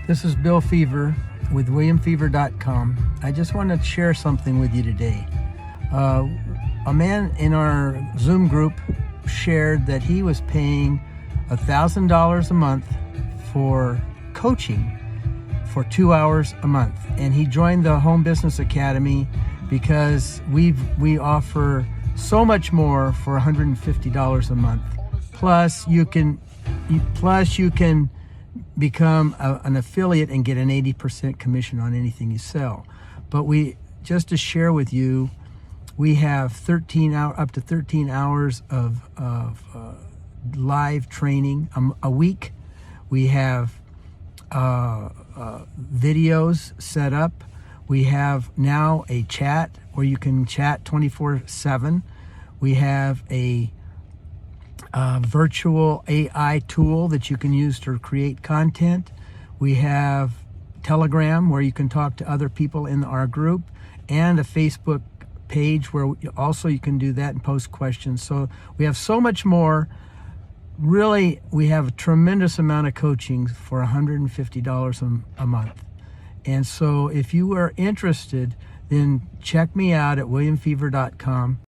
This is Bill Feaver with WilliamFeaver.com. I just want to share something with you today. A man in our Zoom group shared that he was paying $1,000 a month for coaching for 2 hours a month, and he joined the Home Business Academy because we offer so much more for $150 a month. Plus you can become an affiliate and get an 80% commission on anything you sell. But just to share with you, we have up to 13 hours of live training a week. We have videos set up. We have now a chat where you can chat 24/7. We have a virtual AI tool that you can use to create content. We have Telegram where you can talk to other people in our group, and a Facebook page where also you can do that and post questions. So we have so much more. Really, we have a tremendous amount of coaching for $150 a month. And so if you are interested, then check me out at WilliamFeaver.com.